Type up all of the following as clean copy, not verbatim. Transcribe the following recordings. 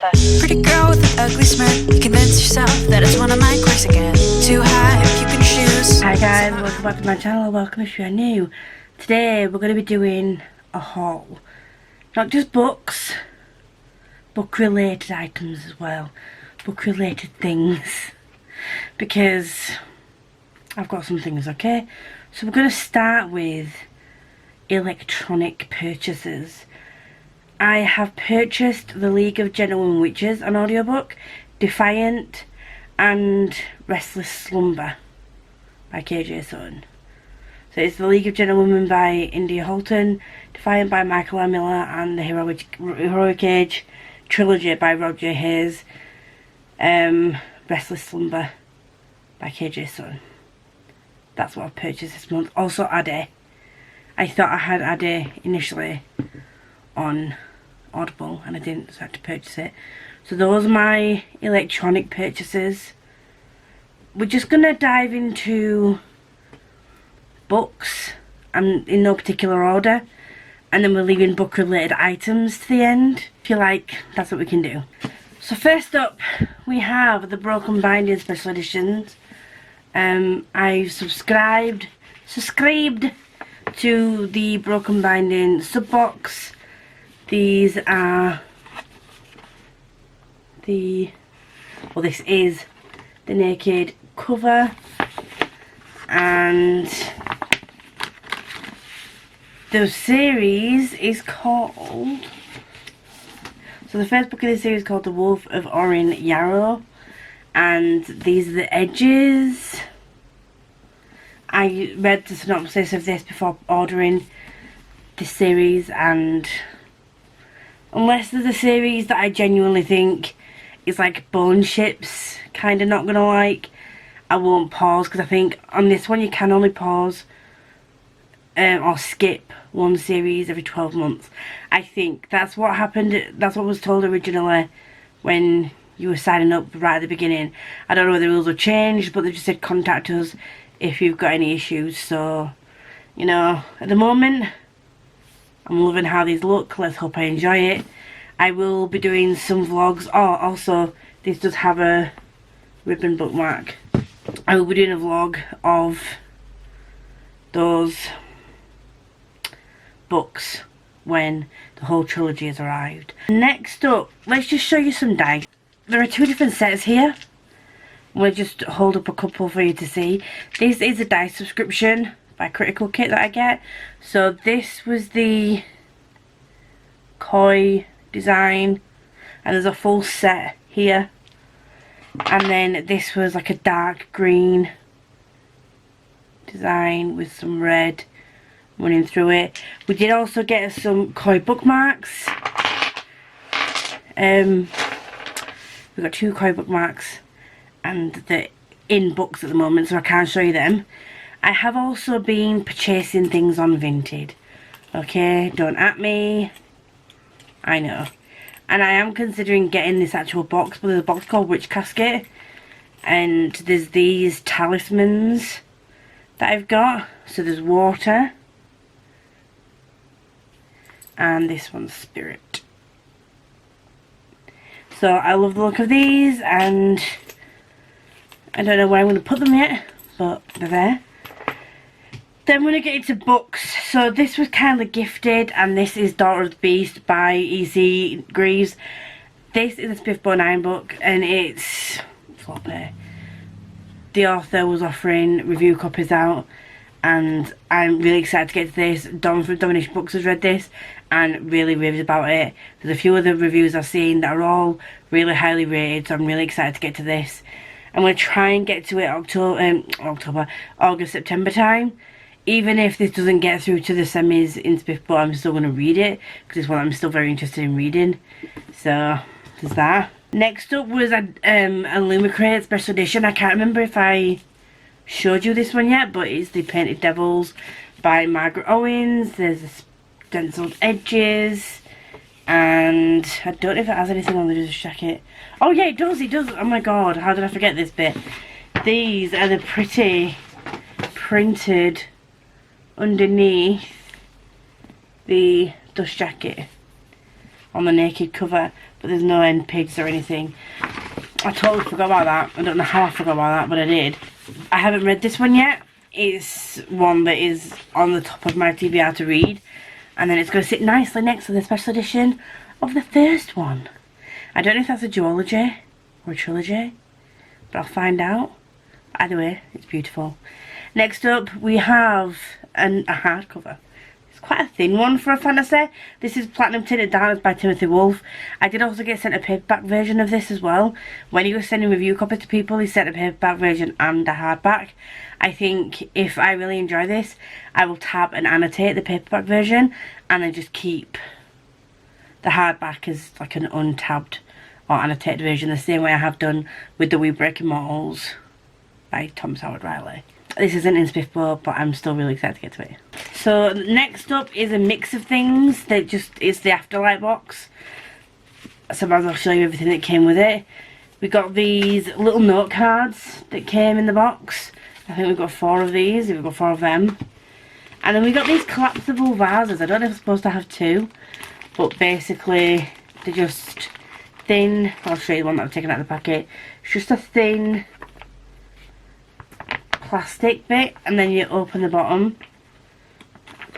Pretty girl with an ugly smirk, you convince yourself that it's one of my quirks again. Too high, if you can choose. Hi guys, welcome back to my channel, welcome if you're new. Today we're going to be doing a haul. Not just books, book related items as well. Book related things. Because I've got some things, okay? So we're going to start with electronic purchases. I have purchased The League of Gentlewomen Witches, an audiobook, Defiant, and Restless Slumber by KJ Sutton. So it's The League of Gentlewomen by India Holton, Defiant by Michael R. Miller, and the Heroic Age trilogy by Roger Hayes, Restless Slumber by KJ Sutton. That's what I've purchased this month. Also Ade. I thought I had Ade initially on Audible and I didn't, so I had to purchase it. So those are my electronic purchases. We're just gonna dive into books and in no particular order, and then we're leaving book related items to the end. I feel like that's what we can do. So first up we have the Broken Binding special editions. I've subscribed to the Broken Binding subbox. These are this is the naked cover, and the series is called, so the first book in the series is called The Wolf of Orin Yarrow, and these are the edges. I read the synopsis of this before ordering this series, and unless there's a series that I genuinely think is like Bone Ships, kind of not gonna like, I won't pause, because I think on this one you can only pause or skip one series every 12 months. I think that's what happened, that's what was told originally when you were signing up right at the beginning. I don't know whether the rules have changed, but they just said contact us if you've got any issues. So, you know, at the moment I'm loving how these look. Let's hope I enjoy it. I will be doing some vlogs. Oh, also, this does have a ribbon bookmark. I will be doing a vlog of those books when the whole trilogy has arrived. Next up, let's just show you some dice. There are two different sets here. We'll just hold up a couple for you to see. This is a dice subscription by Critical Kit that I get. So this was the koi design, and there's a full set here, and then this was like a dark green design with some red running through it. We did also get some koi bookmarks. We got two koi bookmarks, and they're in books at the moment, so I can't show you them. I have also been purchasing things on Vinted. Okay, don't at me. I know. And I am considering getting this actual box, but there's a box called Witch Casket. And there's these talismans that I've got. So there's water. And this one's spirit. So I love the look of these, and I don't know where I'm going to put them yet, but they're there. Then we're going to get into books. So this was kind of gifted, and this is Daughter of the Beast by E.C. Greaves. This is a Spiff Bow 9 book, and it's floppy. The author was offering review copies out, and I'm really excited to get to this. Dom from Domination Books has read this and really raved about it. There's a few other reviews I've seen that are all really highly rated, so I'm really excited to get to this. I'm going to try and get to it August, September time. Even if this doesn't get through to the semis in Spiff Bow, I'm still going to read it, because it's one I'm still very interested in reading. So, there's that. Next up was a Lumicrate special edition. I can't remember if I showed you this one yet, but it's the Painted Devils by Margaret Owens. There's the stenciled edges, and I don't know if it has anything on the jacket. Oh yeah, it does, it does. Oh my god, how did I forget this bit? These are the pretty printed underneath the dust jacket on the naked cover but there's no end pages or anything. I totally forgot about that. I don't know how I forgot about that, but I did. I haven't read this one yet. It's one that is on the top of my TBR to read, and then it's going to sit nicely next to the special edition of the first one. I don't know if that's a duology or a trilogy, but I'll find out. Either way, it's beautiful. Next up, we have a hardcover. It's quite a thin one for a fantasy. This is Platinum Tinted Darkness by Timothy Wolfe. I did also get sent a paperback version of this as well. When he was sending review copies to people, he sent a paperback version and a hardback. I think if I really enjoy this, I will tab and annotate the paperback version and then just keep the hardback as like an untabbed or annotated version, the same way I have done with the We Break Immortals by Thomas Howard Riley. This isn't in Spiffbo, but I'm still really excited to get to it. So next up is a mix of things that just is the Afterlight box. So I'll show you everything that came with it. We got these little note cards that came in the box. I think we've got 4 of these. We've got 4 of them. And then we got these collapsible vases. I don't know if I'm supposed to have 2, but basically they're just thin. I'll show you the one that I've taken out of the packet. It's just a thin plastic bit, and then you open the bottom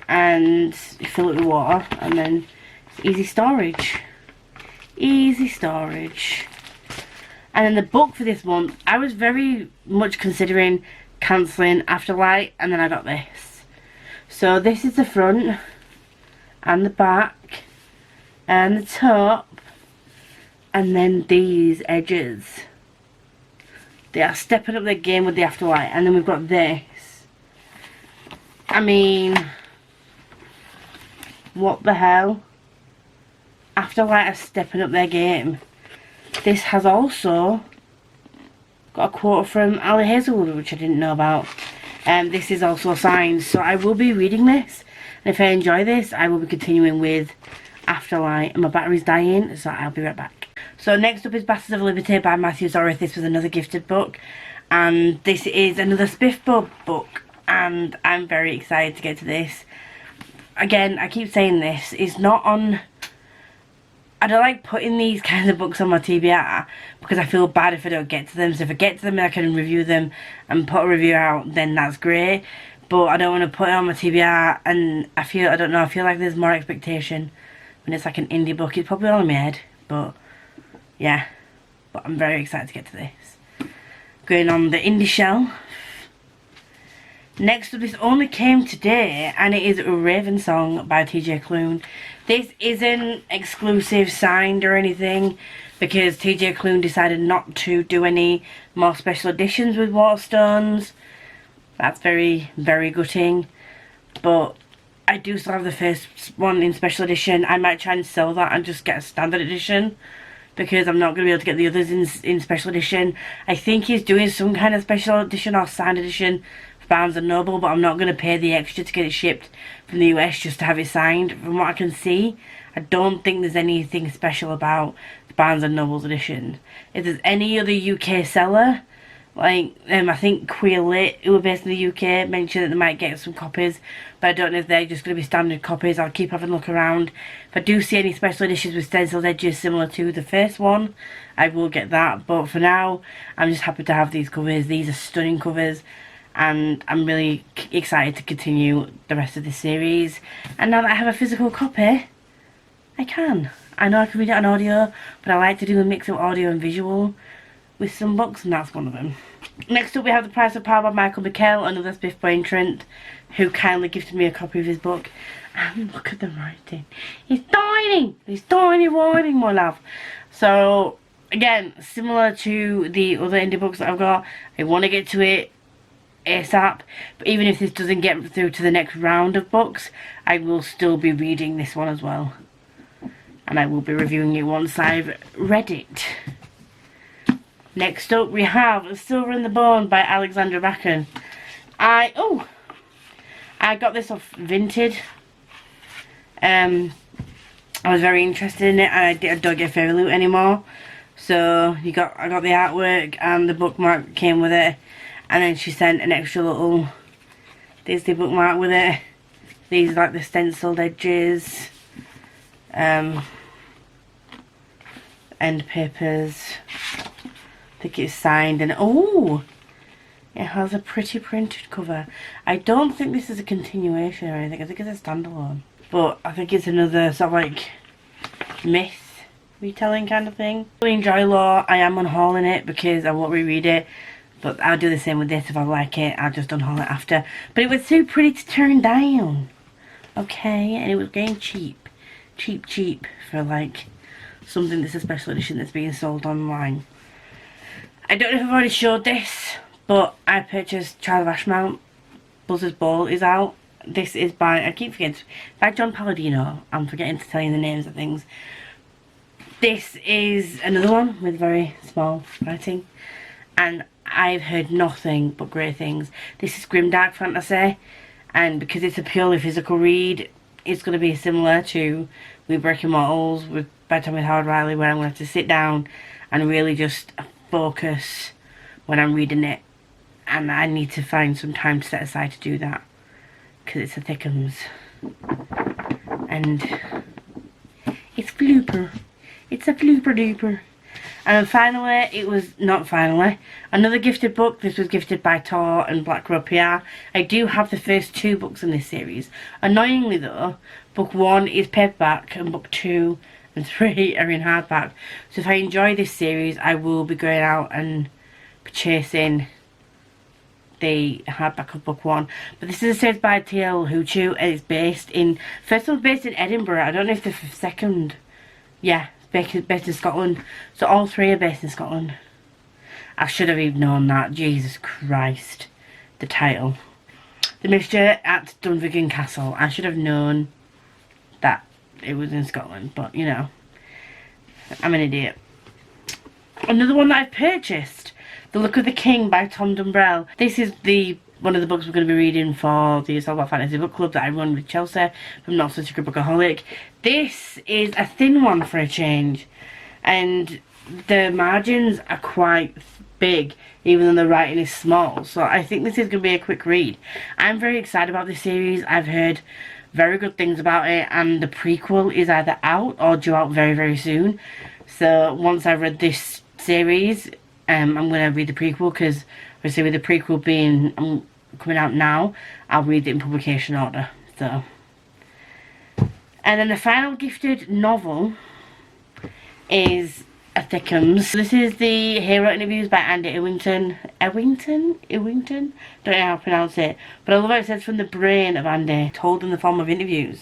and you fill it with water, and then it's easy storage. Easy storage. And then the book for this one, I was very much considering cancelling Afterlight, and then I got this. So this is the front and the back and the top, and then these edges. They are stepping up their game with the Afterlight. And then we've got this. I mean, what the hell? Afterlight are stepping up their game. This has also got a quote from Ali Hazelwood, which I didn't know about. This is also signed, so I will be reading this. And if I enjoy this, I will be continuing with Afterlight. And my battery's dying, so I'll be right back. So next up is Bastards of Liberty by Matthew Zorith. This was another gifted book, and this is another Spiffbo book, and I'm very excited to get to this. Again, I keep saying this, it's not on... I don't like putting these kinds of books on my TBR because I feel bad if I don't get to them. So if I get to them and I can review them and put a review out, then that's great. But I don't want to put it on my TBR, and I feel like there's more expectation when it's like an indie book. It's probably all in my head, but... yeah, but I'm very excited to get to this. Going on the indie shelf. Next up, this only came today, and it is Ravensong by TJ Klune. This isn't exclusive signed or anything, because TJ Klune decided not to do any more special editions with Waterstones. That's very, very gutting. But I do still have the first one in special edition. I might try and sell that and just get a standard edition, because I'm not going to be able to get the others in special edition. I think he's doing some kind of special edition or signed edition for Barnes & Noble, but I'm not going to pay the extra to get it shipped from the US just to have it signed. From what I can see, I don't think there's anything special about the Barnes & Noble's edition. If there's any other UK seller, like I think Queer Lit, who are based in the UK, mentioned that they might get some copies, but I don't know if they're just going to be standard copies. I'll keep having a look around. If I do see any special editions with stenciled edges similar to the first one, I will get that. But for now, I'm just happy to have these covers. These are stunning covers, and I'm really excited to continue the rest of this series. And now that I have a physical copy, I can. I know I can read it on audio, but I like to do a mix of audio and visual with some books, and that's one of them. Next up, we have The Price of Power by Michael Bickel, another Spiffbo entrant, who kindly gifted me a copy of his book. And look at the writing. It's tiny! It's tiny writing, my love. So, again, similar to the other indie books that I've got, I want to get to it ASAP. But even if this doesn't get through to the next round of books, I will still be reading this one as well. And I will be reviewing it once I've read it. Next up, we have Silver in the Bone by Alexandra Bracken. I got this off Vinted. I was very interested in it, and I don't get Fairy Loot anymore. So I got the artwork and the bookmark came with it, and then she sent an extra little Disney bookmark with it. These are like the stenciled edges. end papers. I think it's signed, and oh, it has a pretty printed cover. I don't think this is a continuation or anything. I think it's a standalone. But I think it's another sort of like myth retelling kind of thing. I really enjoy Lore. I am unhauling it because I won't reread it. But I'll do the same with this. If I like it, I'll just unhaul it after. But it was too pretty to turn down. Okay, and it was getting cheap. Cheap for like something that's a special edition that's being sold online. I don't know if I've already showed this, but I purchased Trial of Ashmount. Buzz's Ball is out. This is by, I keep forgetting, by John Palladino. I'm forgetting to tell you the names of things. This is another one with very small writing. And I've heard nothing but great things. This is grimdark fantasy. And because it's a purely physical read, it's going to be similar to We Break Immortals with Bedtime with Howard Riley, where I'm going to have to sit down and really just focus when I'm reading it. And I need to find some time to set aside to do that, because it's a thickums. And it's flooper. It's a flooper duper. And finally, it was not finally, another gifted book. This was gifted by Tor and Black Crow PR. I do have the first 2 books in this series. Annoyingly though, book 1 is paperback and book 2 and 3 are in hardback. So if I enjoy this series, I will be going out and purchasing the hardback of book 1. But this is a series by T.L. Huchu, and it's based in, first one was based in Edinburgh. I don't know if the second, yeah, based in Scotland. So all 3 are based in Scotland. I should have even known that. Jesus Christ. The title. The Mixture at Dunvegan Castle. I should have known that it was in Scotland. But, you know, I'm an idiot. Another one that I've purchased. The Look of the King by Tom Dumbrell. This is one of the books we're going to be reading for the Assault About Fantasy Book Club that I run with Chelsea from Not Such a Good Bookaholic. This is a thin one for a change, and the margins are quite big, even though the writing is small. So I think this is going to be a quick read. I'm very excited about this series. I've heard very good things about it, and the prequel is either out or due out very, very soon. So once I've read this series, I'm going to read the prequel, because obviously with the prequel being coming out now, I'll read it in publication order. So, and then the final gifted novel is a thickums. This is the Hero Interviews by Andy Ewington. Ewington? Don't know how to pronounce it. But I love how it says from the brain of Andy, told in the form of interviews.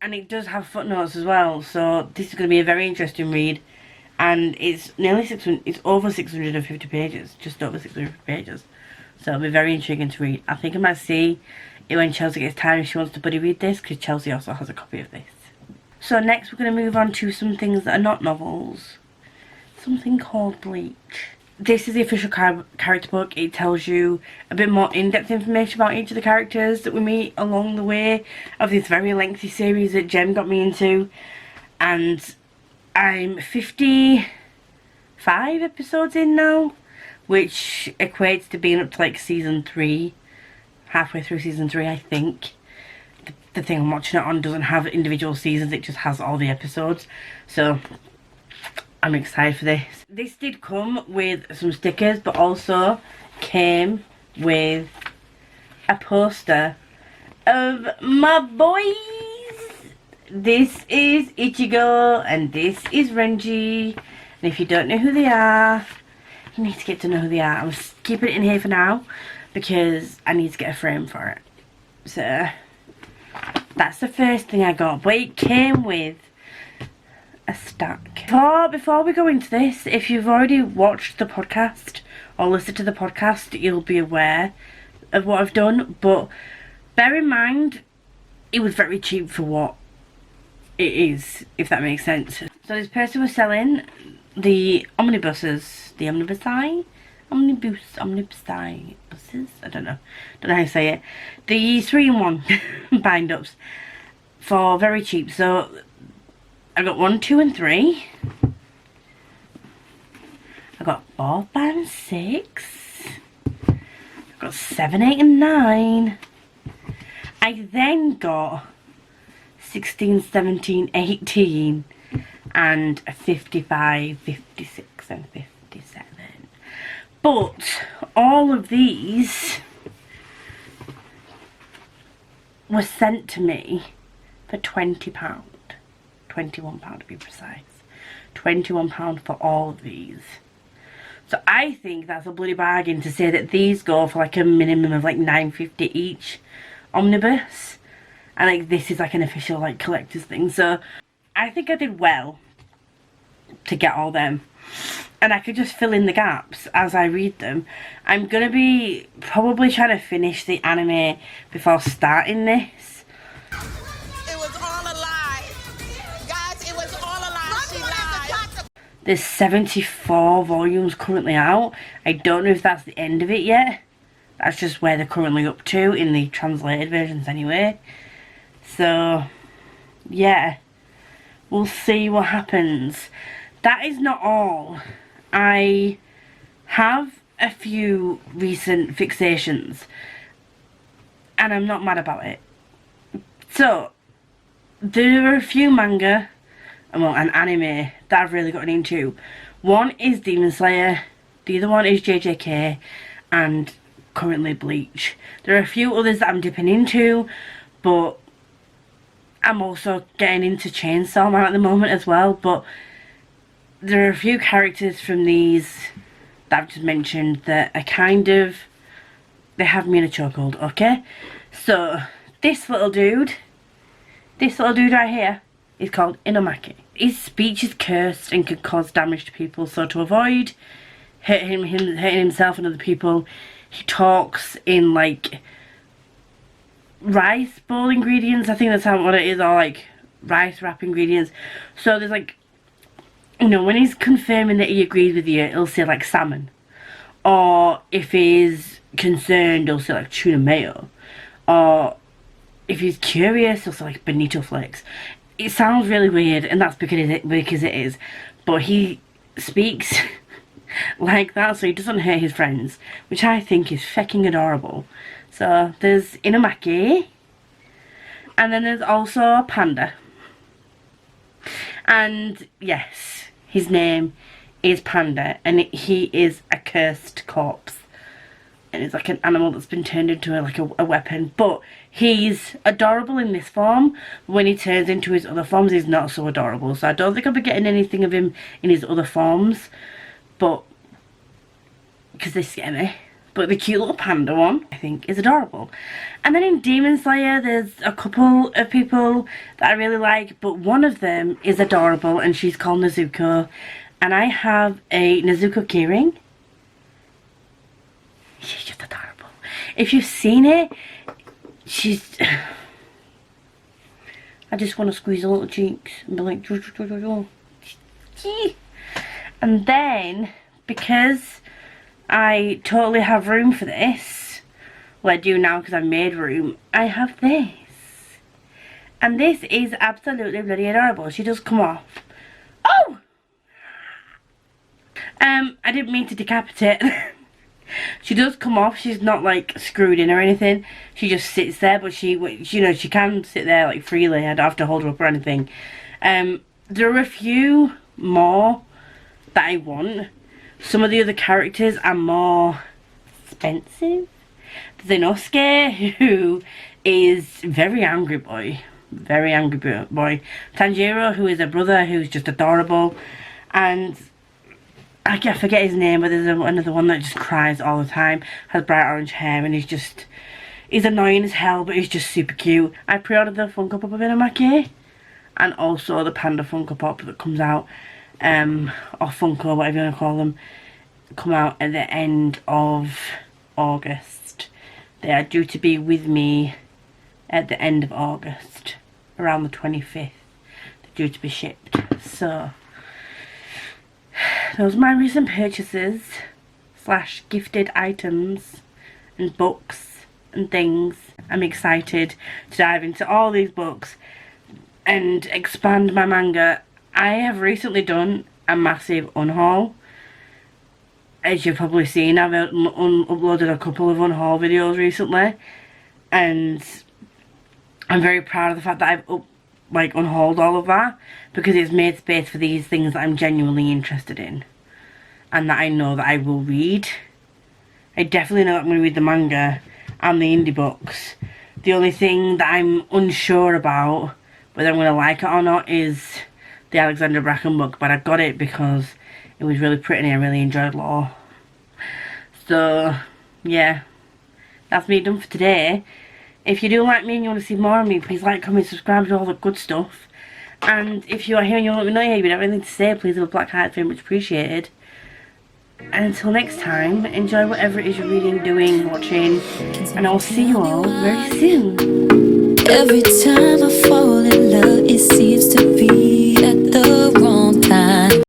And it does have footnotes as well, so this is going to be a very interesting read. And it's nearly 600, it's over 650 pages, just over 650 pages. So it'll be very intriguing to read. I think I might see it when Chelsea gets time if she wants to buddy read this, because Chelsea also has a copy of this. So next we're going to move on to some things that are not novels. Something called Bleach. This is the official character book. It tells you a bit more in-depth information about each of the characters that we meet along the way of this very lengthy series that Jem got me into. And I'm 55 episodes in now, which equates to being up to like season 3, halfway through season 3 I think. The thing I'm watching it on doesn't have individual seasons, it just has all the episodes. So I'm excited for this. This did come with some stickers, but also came with a poster of my boys. This is Ichigo and this is Renji, and if you don't know who they are, you need to get to know who they are. I'm keeping it in here for now because I need to get a frame for it. So that's the first thing I got, but it came with a stack. Before we go into this, if you've already watched the podcast or listened to the podcast, you'll be aware of what I've done, but bear in mind it was very cheap for what it is, if that makes sense. So this person was selling the omnibuses, buses, I don't know how to say it, the 3-in-1 bind-ups for very cheap. So I got 1, 2 and 3. I got 4, 5 and 6. I got 7, 8 and 9. I then got 16, 17, 18, and 55, 56 and 57. But all of these were sent to me for £20. £21 to be precise. £21 for all of these. So I think that's a bloody bargain to say that these go for like a minimum of like £9.50 each omnibus. And like this is like an official like collector's thing. So I think I did well to get all them. And I could just fill in the gaps as I read them. I'm going to be probably trying to finish the anime before starting this. It was all a lie. Guys, it was all a lie. She lied. There's 74 volumes currently out. I don't know if that's the end of it yet. That's just where they're currently up to in the translated versions anyway. So, yeah. We'll see what happens. That is not all. I have a few recent fixations. And I'm not mad about it. So, there are a few manga, well, and anime that I've really gotten into. One is Demon Slayer, the other one is JJK, and currently Bleach. There are a few others that I'm dipping into, but I'm also getting into Chainsaw Man at the moment as well. But there are a few characters from these that I've just mentioned that are kind of, they have me in a chokehold, okay? So, this little dude right here is called Inumaki. His speech is cursed and can cause damage to people, so to avoid hurting himself and other people, he talks in like rice bowl ingredients. I think that's what it is, or like rice wrap ingredients. So there's like, you know, when he's confirming that he agrees with you, he'll say like salmon. Or if he's concerned, he'll say like tuna mayo. Or if he's curious, he'll say like bonito flakes. It sounds really weird, and that's because it is. But he speaks like that, so he doesn't hurt his friends, which I think is fucking adorable. So there's Inumaki, and then there's also Panda. And yes, his name is Panda, and he is a cursed corpse. And it's like an animal that's been turned into a weapon. But he's adorable in this form. When he turns into his other forms, he's not so adorable. So I don't think I'll be getting anything of him in his other forms. But, because they scare me. But the cute little panda one, I think, is adorable. And then in Demon Slayer, there's a couple of people that I really like. But one of them is adorable, and she's called Nezuko. And I have a Nezuko keyring. She's just adorable. If you've seen it, she's... I just want to squeeze her little cheeks and be like... And then, because I totally have room for this, well, I do now because I've made room, I have this. And this is absolutely bloody adorable. She does come off. Oh! I didn't mean to decapitate. She does come off. She's not like screwed in or anything. She just sits there, but she, you know, she can sit there like freely. I don't have to hold her up or anything. There are a few more that I want. Some of the other characters are more expensive. There's Inosuke, who is very angry boy. Very angry boy. Tanjiro, who is a brother who's just adorable. And I forget his name, but there's another one that just cries all the time. Has bright orange hair, and he's annoying as hell, but he's just super cute. I pre-ordered the Funko Pop of Inumaki, and also the Panda Funko Pop that comes out, or Funko, whatever you want to call them, come out at the end of August. They are due to be with me at the end of August, around the 25th. They're due to be shipped. So those are my recent purchases / gifted items and books and things. I'm excited to dive into all these books and expand my manga. I have recently done a massive unhaul. As you've probably seen, I've uploaded a couple of unhaul videos recently, and I'm very proud of the fact that I've like unhold all of that, because it's made space for these things that I'm genuinely interested in and that I know that I will read. I definitely know that I'm going to read the manga and the indie books. The only thing that I'm unsure about whether I'm going to like it or not is the Alexandra Bracken book, but I got it because it was really pretty and I really enjoyed Law. So yeah, that's me done for today. If you do like me and you want to see more of me, please like, comment, subscribe to all the good stuff. And if you are here and you want me not here, you don't have anything to say, please have a black heart, very much appreciated. And until next time, enjoy whatever it is you're reading, doing, watching, and I'll see you all very soon. Every time I fall in love, it seems to be at the